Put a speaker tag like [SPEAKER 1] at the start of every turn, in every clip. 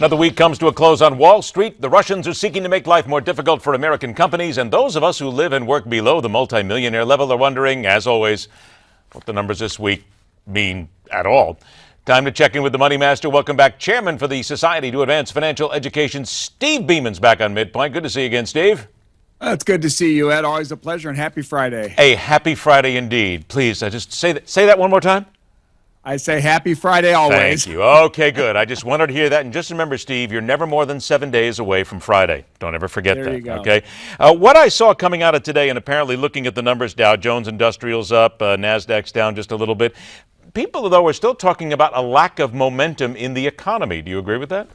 [SPEAKER 1] Another week comes to a close on Wall Street. The Russians are seeking to make life more difficult for American companies, and those of us who live and work below the multimillionaire level are wondering, as always, what the numbers this week mean at all. Time to check in with the Money Master. Welcome back, Chairman for the Society to Advance Financial Education, Steve Beeman's back on Midpoint. Good to see you again, Steve.
[SPEAKER 2] It's good to see you, Ed. Always a pleasure, and happy Friday.
[SPEAKER 1] A happy Friday indeed. Please, just say that one more time.
[SPEAKER 2] I say happy Friday always.
[SPEAKER 1] Thank you. Okay, good. I just wanted to hear that. And just remember, Steve, you're never more than 7 days away from Friday. Don't ever forget that.
[SPEAKER 2] There you go.
[SPEAKER 1] Okay. What I saw coming out of today, and apparently looking at the numbers, Dow Jones Industrial's up, NASDAQ's down just a little bit. People, though, are still talking about a lack of momentum in the economy. Do you agree with that?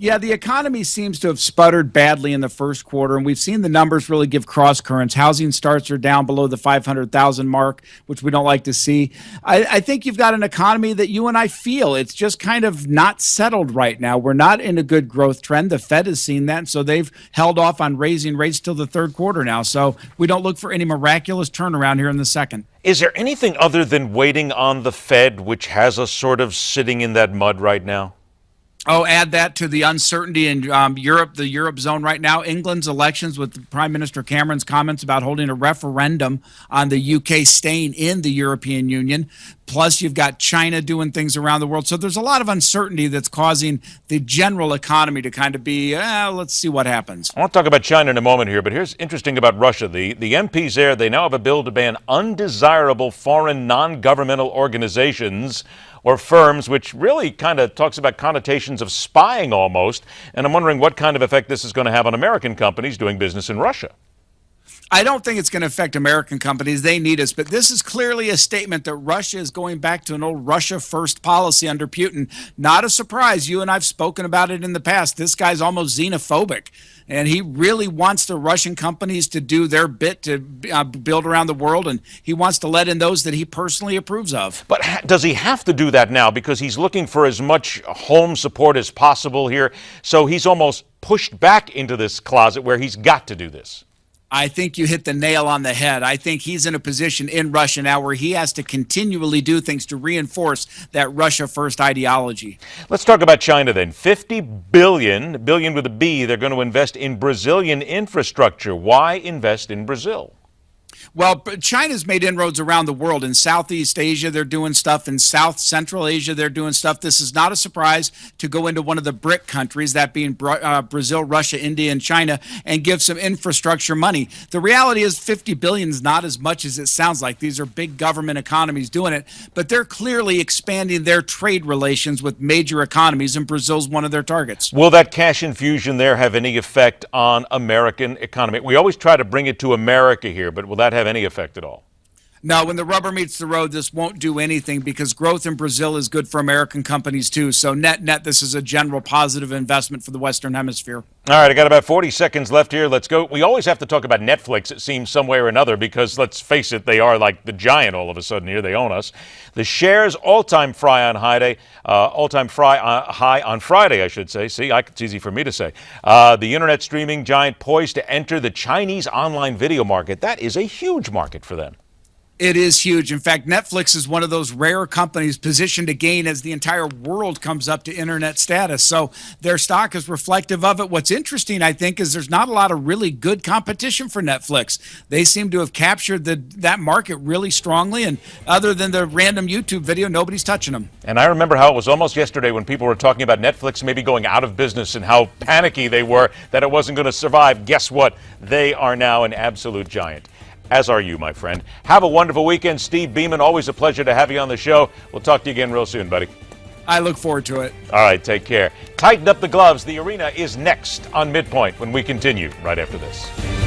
[SPEAKER 2] Yeah, the economy seems to have sputtered badly in the first quarter, and we've seen the numbers really give cross currents. Housing starts are down below the 500,000 mark, which we don't like to see. I think you've got an economy that you and I feel it's just kind of not settled right now. We're not in a good growth trend. The Fed has seen that, so they've held off on raising rates till the third quarter now. So we don't look for any miraculous turnaround here in the second.
[SPEAKER 1] Is there anything other than waiting on the Fed which has us sort of sitting in that mud right now?
[SPEAKER 2] Oh, add that to the uncertainty in Europe, the Europe zone right now. England's elections with Prime Minister Cameron's comments about holding a referendum on the UK staying in the European Union. Plus, you've got China doing things around the world. So there's a lot of uncertainty that's causing the general economy to kind of be, let's see what happens.
[SPEAKER 1] I want to talk about China in a moment here, but here's interesting about Russia. The MPs there, they now have a bill to ban undesirable foreign non-governmental organizations or firms, which really kind of talks about connotations of spying almost. And I'm wondering what kind of effect this is going to have on American companies doing business in Russia.
[SPEAKER 2] I don't think it's going to affect American companies. They need us. But this is clearly a statement that Russia is going back to an old Russia first policy under Putin. Not a surprise. You and I've spoken about it in the past. This guy's almost xenophobic. And he really wants the Russian companies to do their bit to build around the world. And he wants to let in those that he personally approves of.
[SPEAKER 1] But does he have to do that now? Because he's looking for as much home support as possible here. So he's almost pushed back into this closet where he's got to do this.
[SPEAKER 2] I think you hit the nail on the head. I think he's in a position in Russia now where he has to continually do things to reinforce that Russia first ideology.
[SPEAKER 1] Let's talk about China then. $50 billion with a B, they're going to invest in Brazilian infrastructure. Why invest in Brazil?
[SPEAKER 2] Well, China's made inroads around the world. In Southeast Asia, they're doing stuff. In South Central Asia, they're doing stuff. This is not a surprise to go into one of the BRIC countries, that being Brazil, Russia, India, and China, and give some infrastructure money. The reality is $50 billion is not as much as it sounds like. These are big government economies doing it, but they're clearly expanding their trade relations with major economies, and Brazil's one of their targets.
[SPEAKER 1] Will that cash infusion there have any effect on American economy? We always try to bring it to America here, but will that have any effect at all?
[SPEAKER 2] No, when the rubber meets the road, this won't do anything because growth in Brazil is good for American companies too. So net, this is a general positive investment for the Western Hemisphere.
[SPEAKER 1] All right, I got about 40 seconds left here. Let's go. We always have to talk about Netflix, it seems, some way or another, because let's face it, they are like the giant all of a sudden here. They own us. The shares all-time high on Friday, I should say. See, it's easy for me to say. The internet streaming giant poised to enter the Chinese online video market. That is a huge market for them.
[SPEAKER 2] It is huge. In fact, Netflix is one of those rare companies positioned to gain as the entire world comes up to internet status. So their stock is reflective of it. What's interesting, I think, is there's not a lot of really good competition for Netflix. They seem to have captured that market really strongly. And other than the random YouTube video, nobody's touching them.
[SPEAKER 1] And I remember how it was almost yesterday when people were talking about Netflix maybe going out of business and how panicky they were that it wasn't going to survive. Guess what? They are now an absolute giant. As are you, my friend. Have a wonderful weekend. Steve Beeman, always a pleasure to have you on the show. We'll talk to you again real soon, buddy.
[SPEAKER 2] I look forward to it.
[SPEAKER 1] All right, take care. Tighten up the gloves. The Arena is next on Midpoint when we continue right after this.